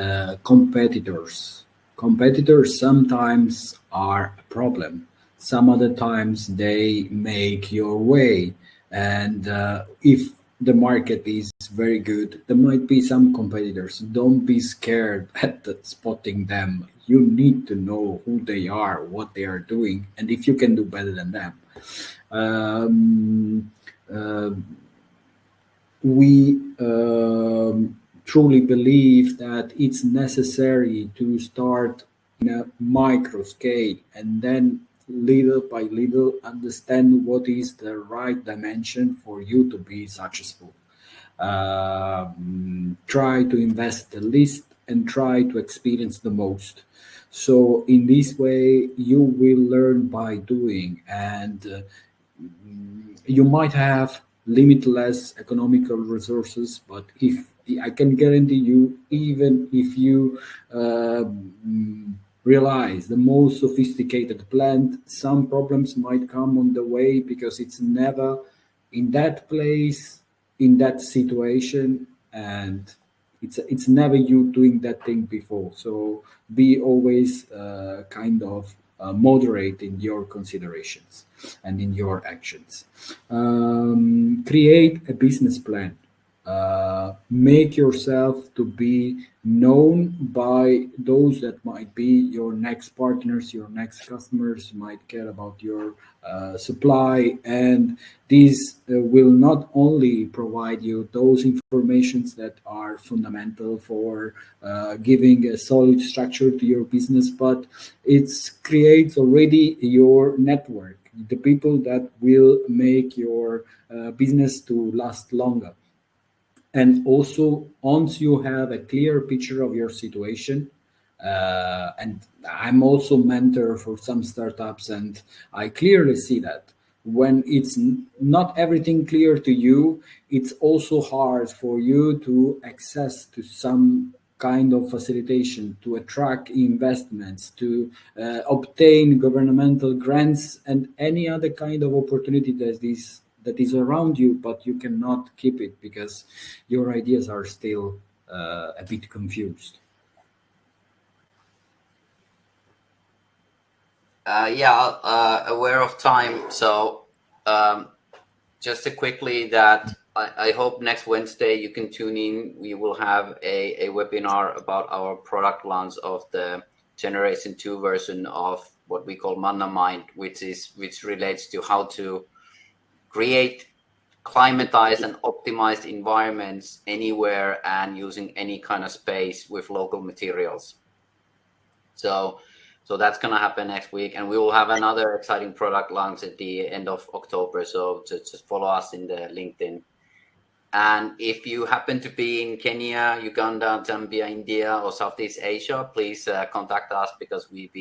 Speaker 3: competitors. Competitors sometimes are a problem. Some other times they make your way. And if the market is very good, there might be some competitors. Don't be scared at spotting them. You need to know who they are, what they are doing, and if you can do better than them. We truly believe that it's necessary to start in a micro scale and then little by little understand what is the right dimension for you to be successful. Try to invest the least and try to experience the most. So in this way, you will learn by doing, and you might have limitless economical resources, but if I can guarantee you, even if you realize the most sophisticated plant, some problems might come on the way because it's never in that place, in that situation, and it's never you doing that thing before. So be always kind of moderate in your considerations and in your actions. Create a business plan. Make yourself to be known by those that might be your next partners, your next customers, might care about your supply, and these will not only provide you those informations that are fundamental for giving a solid structure to your business, but it creates already your network, the people that will make your business to last longer. And also, once you have a clear picture of your situation, and I'm also mentor for some startups, and I clearly see that when it's not everything clear to you, it's also hard for you to access to some kind of facilitation, to attract investments, to obtain governmental grants and any other kind of opportunity that is around you, but you cannot keep it because your ideas are still a bit confused.
Speaker 2: Aware of time. So just quickly that I hope next Wednesday you can tune in. We will have a webinar about our product launch of the Generation 2 version of what we call Manna Mind, which relates to how to create climatized and optimized environments anywhere and using any kind of space with local materials. So that's going to happen next week, and we will have another exciting product launch at the end of October. So just follow us in the LinkedIn. And if you happen to be in Kenya, Uganda, Zambia, India, or Southeast Asia, please contact us because we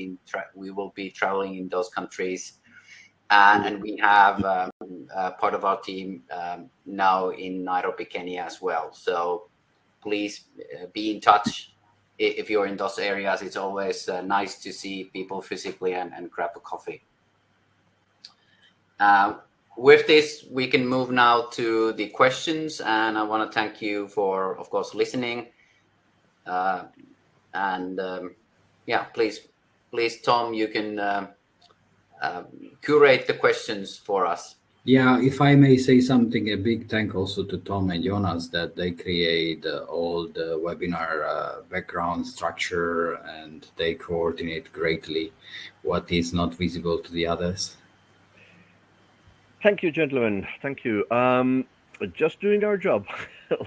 Speaker 2: will be traveling in those countries. And we have part of our team now in Nairobi, Kenya as well. So please be in touch if you're in those areas. It's always nice to see people physically and grab a coffee. With this, we can move now to the questions. And I want to thank you for, of course, listening. Please, Tom, you can curate the questions for us.
Speaker 3: Yeah, if I may say something, a big thank also to Tom and Jonas that they create all the webinar background structure, and they coordinate greatly what is not visible to the others.
Speaker 1: Thank you, gentlemen. Thank you. Just doing our job,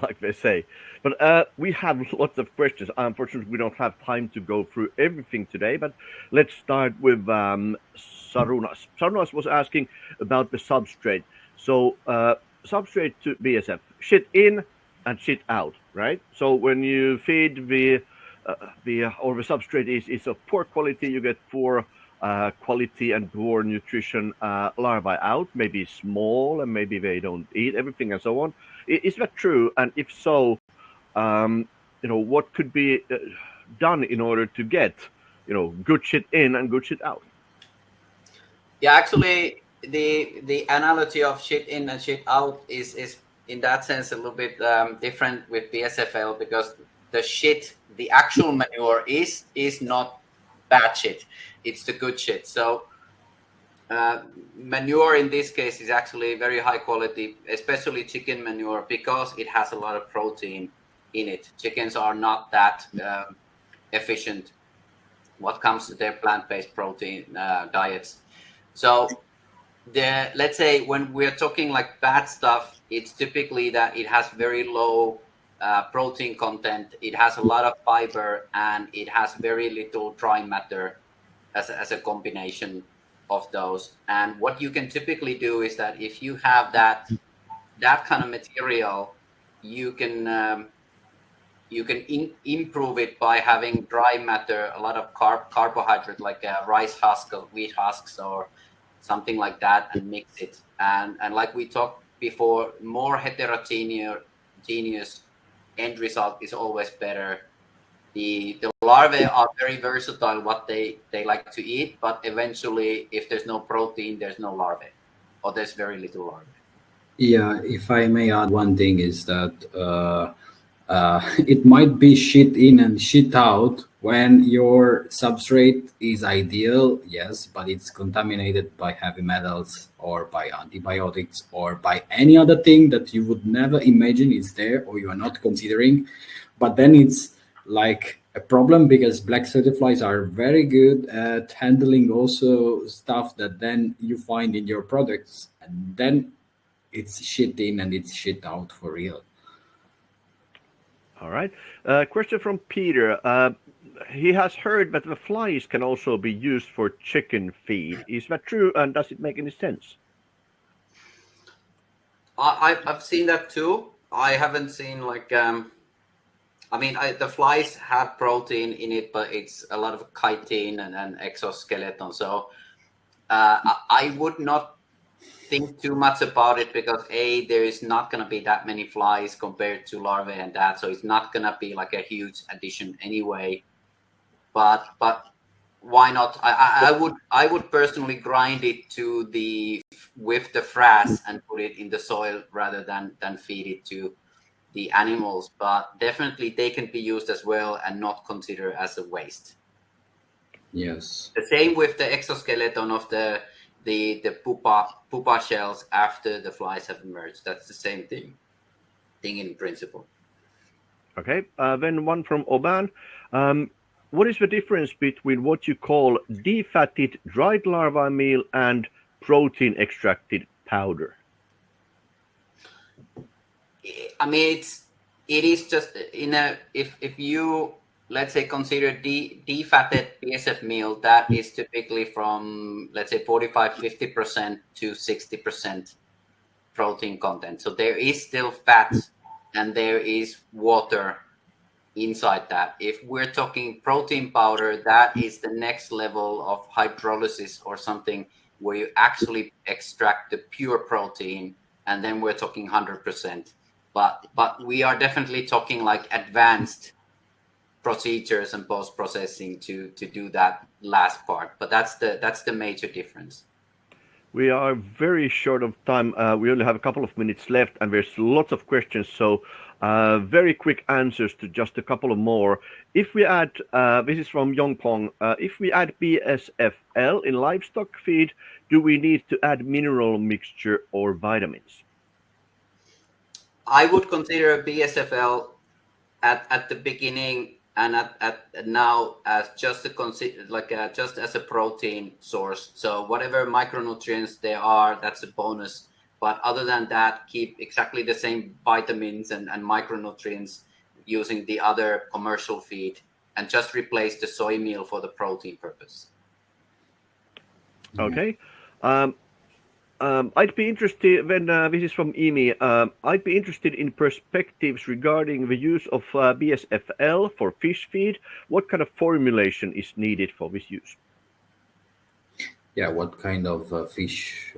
Speaker 1: like they say. But we have lots of questions. Unfortunately, we don't have time to go through everything today, but let's start with Sarunas. Sarunas was asking about the substrate. So substrate to BSF, shit in and shit out, right? So when you feed the substrate is of poor quality, you get poor quality and poor nutrition larvae out, maybe small, and maybe they don't eat everything and so on. Is that true? And if so, what could be done in order to get, good shit in and good shit out?
Speaker 2: Yeah, actually, the analogy of shit in and shit out is in that sense a little bit different with BSFL, because the actual manure is not bad shit. It's the good shit. So manure in this case is actually very high quality, especially chicken manure, because it has a lot of protein in it. Chickens are not that efficient what comes to their plant-based protein diets. So let's say when we're talking like bad stuff, it's typically that it has very low protein content. It has a lot of fiber, and it has very little dry matter as a combination of those. And what you can typically do is that if you have that kind of material, you can improve it by having dry matter, a lot of carbohydrate, like a rice husk or wheat husks or something like that, and mix it. And like we talked before, more heterogeneous end result is always better. The larvae are very versatile what they like to eat, but eventually if there's no protein, there's no larvae, or there's very little larvae.
Speaker 3: Yeah, if I may add one thing is that it might be shit in and shit out when your substrate is ideal, yes, but it's contaminated by heavy metals or by antibiotics or by any other thing that you would never imagine is there or you are not considering. But then it's like a problem because black flies are very good at handling also stuff that then you find in your products, and then it's shit in and it's shit out for real.
Speaker 1: All right. Question from Peter. He has heard that the flies can also be used for chicken feed. Is that true? And does it make any sense?
Speaker 2: I've seen that too. I haven't seen like the flies have protein in it, but it's a lot of chitin and exoskeleton. So I would not think too much about it because there is not going to be that many flies compared to larvae and that, so it's not going to be like a huge addition anyway. But why not? I would personally grind it with the frass and put it in the soil rather than feed it to the animals. But definitely they can be used as well and not considered as a waste.
Speaker 3: Yes.
Speaker 2: The same with the exoskeleton of the pupa shells after the flies have emerged. That's the same thing in principle.
Speaker 1: Okay. Then one from Oban. What is the difference between what you call defatted dried larva meal and protein extracted powder?
Speaker 2: I mean, it is just if you, let's say, consider defatted BSF meal, that is typically from, let's say, 45-50% to 60% protein content. So there is still fat and there is water inside that. If we're talking protein powder, that is the next level of hydrolysis or something where you actually extract the pure protein, and then we're talking 100%. But we are definitely talking like advanced procedures and post-processing to do that last part. But that's the major difference.
Speaker 1: We are very short of time. We only have a couple of minutes left, and there's lots of questions. So very quick answers to just a couple of more. If we add, this is from Yongpong, if we add BSFL in livestock feed, do we need to add mineral mixture or vitamins?
Speaker 2: I would consider BSFL at the beginning and at now as just just as a protein source. So whatever micronutrients there are, that's a bonus. But other than that, keep exactly the same vitamins and micronutrients using the other commercial feed, and just replace the soy meal for the protein purpose.
Speaker 1: Okay. I'd be interested, when this is from Emi, I'd be interested in perspectives regarding the use of BSFL for fish feed. What kind of formulation is needed for this use?
Speaker 3: Yeah, what kind of fish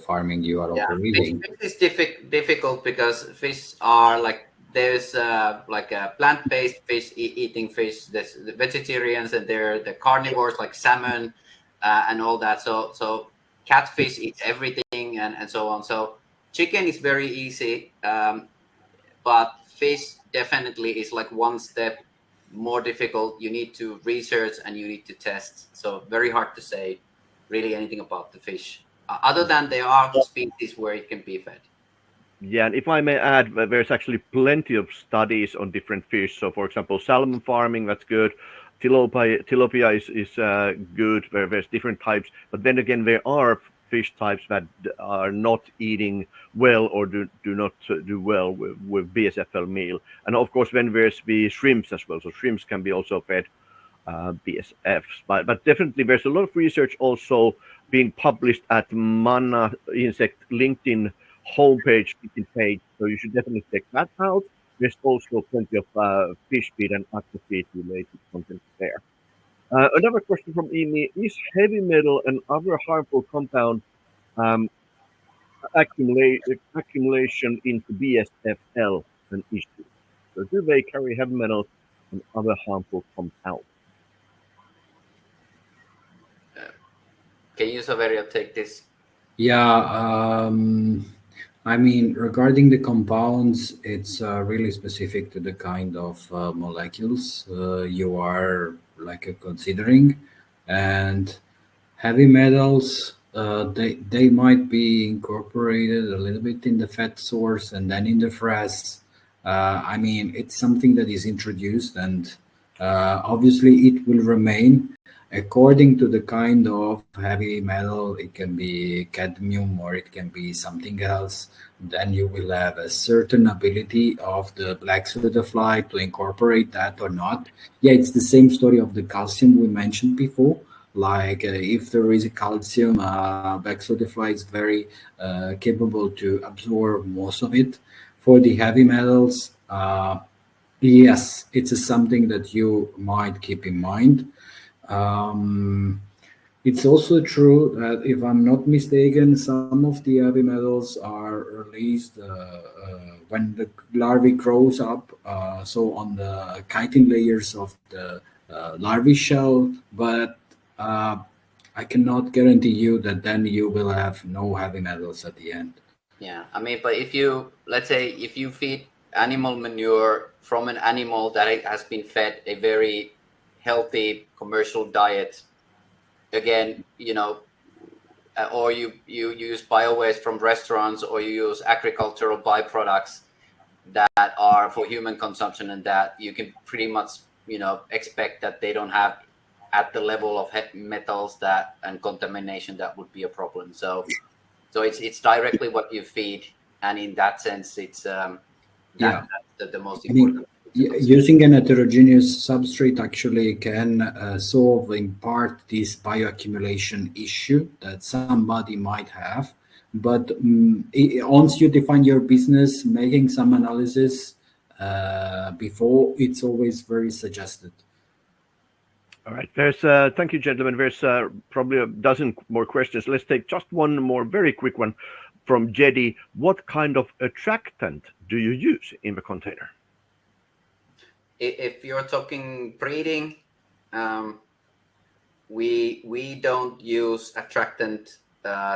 Speaker 3: farming you are operating?
Speaker 2: Fish is difficult because fish are like, there's like a plant-based fish eating fish. There's the vegetarians, and they're the carnivores like salmon and all that. So catfish eats everything and so on. So chicken is very easy, but fish definitely is like one step more difficult. You need to research and you need to test. So very hard to say really anything about the fish, other than there are species where it can be fed.
Speaker 1: Yeah, and if I may add, there's actually plenty of studies on different fish. So, for example, salmon farming, that's good. Tilapia is good. There's different types. But then again, there are fish types that are not eating well or do not do well with BSFL meal. And of course, then there's the shrimps as well. So shrimps can be also fed BSFs. But definitely there's a lot of research also being published at Manna Insect LinkedIn homepage, LinkedIn page. So you should definitely check that out. There's also plenty of fish feed and aquafeed related content there. Another question from Amy: is heavy metal and other harmful compound um, accumulation into BSFL an issue? So do they carry heavy metals and other harmful compounds?
Speaker 2: Can you, Saverio, take this?
Speaker 3: Yeah, I mean, regarding the compounds, it's really specific to the kind of molecules you are considering, and heavy metals. They might be incorporated a little bit in the fat source and then in the frass. I mean, it's something that is introduced, and obviously it will remain according to the kind of heavy metal. It can be cadmium or it can be something else. Then you will have a certain ability of the black butterfly to incorporate that or not. Yeah, it's the same story of the calcium we mentioned before. Like if there is a calcium, black butterfly is very capable to absorb most of it. For the heavy metals, yes, it's something that you might keep in mind. Um, it's also true that, if I'm not mistaken, some of the heavy metals are released when the larvae grows up, so on the chitin layers of the larvae shell. But uh, I cannot guarantee you that then you will have no heavy metals at the end.
Speaker 2: Yeah, I mean, but if you, let's say, if you feed animal manure from an animal that has been fed a very healthy commercial diet, again, or you use biowaste from restaurants, or you use agricultural byproducts that are for human consumption, and that you can pretty much expect that they don't have at the level of metals that and contamination that would be a problem. So it's directly what you feed, and in that sense, it's
Speaker 3: Yeah.
Speaker 2: that's the most
Speaker 3: I mean,
Speaker 2: important.
Speaker 3: using an heterogeneous substrate actually can solve in part this bioaccumulation issue that somebody might have. But once you define your business, making some analysis before, it's always very suggested.
Speaker 1: All right. There's thank you, gentlemen. There's probably a dozen more questions. Let's take just one more very quick one from Jedi. What kind of attractant do you use in the container?
Speaker 2: If you're talking breeding, we don't use attractant,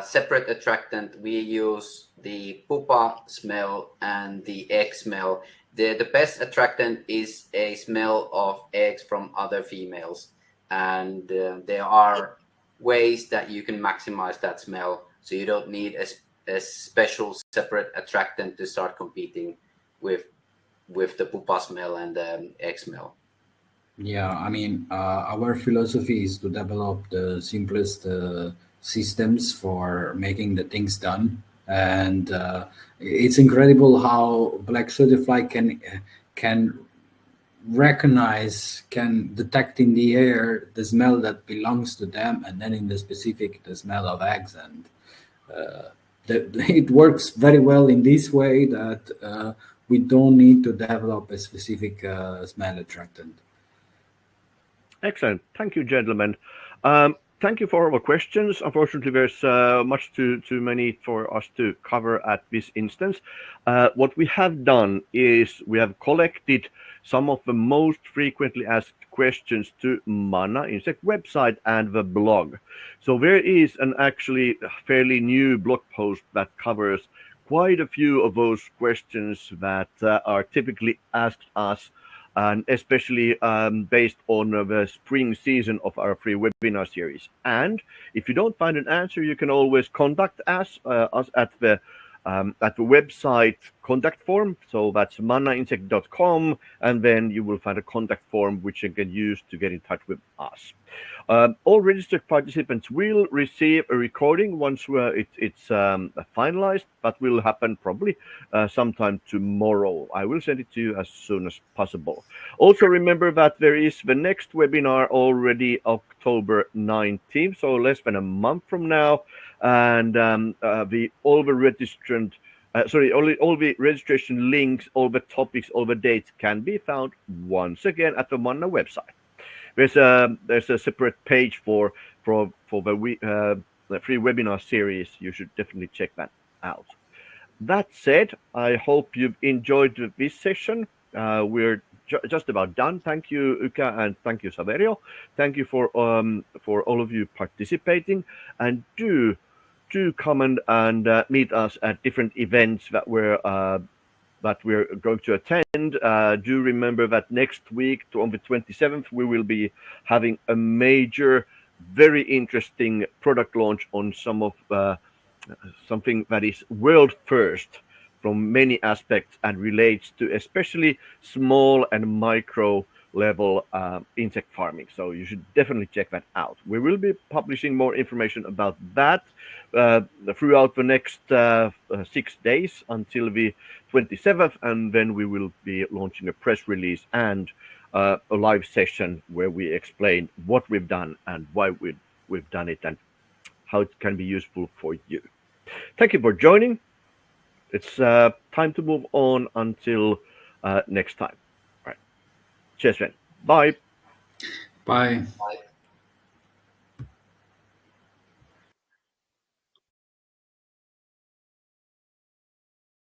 Speaker 2: separate attractant. We use the pupa smell and the egg smell. The best attractant is a smell of eggs from other females, and there are ways that you can maximize that smell, so you don't need a special separate attractant to start competing with the pupa smell and the egg smell.
Speaker 3: Yeah, I mean, our philosophy is to develop the simplest systems for making the things done, and it's incredible how black butterfly can recognize, can detect in the air the smell that belongs to them, and then in the specific the smell of eggs, and it works very well in this way that we don't need to develop a specific smell attractant.
Speaker 1: Excellent. Thank you, gentlemen. Thank you for all the questions. Unfortunately, there's much too many for us to cover at this instance. What we have done is we have collected some of the most frequently asked questions to Manna Insect website and the blog. So there is an actually fairly new blog post that covers quite a few of those questions that are typically asked us, and especially based on the spring season of our free webinar series. And if you don't find an answer, you can always contact us at the at the website contact form. So that's mannainsect.com, and then you will find a contact form which you can use to get in touch with us. All registered participants will receive a recording once it's finalized, but will happen probably sometime tomorrow. I will send it to you as soon as possible. Also remember that there is the next webinar already October 19th, so less than a month from now, and all the registration links, all the topics, all the dates can be found once again at the Manna website. There's a separate page for the free webinar series. You should definitely check that out. That said, I hope you've enjoyed this session. We're just about done. Thank you, Uka, and thank you, Saverio. Thank you for all of you participating, and do come and meet us at different events that we're going to attend. Do remember that next week, on the 27th, we will be having a major, very interesting product launch on something that is world first from many aspects and relates to especially small and micro level insect farming. So you should definitely check that out. We will be publishing more information about that throughout the next 6 days until the 27th, and then we will be launching a press release and a live session where we explain what we've done and why we've done it and how it can be useful for you. Thank you for joining. It's time to move on until next time. All right. Cheers, then. Bye.
Speaker 3: Bye.
Speaker 2: Bye.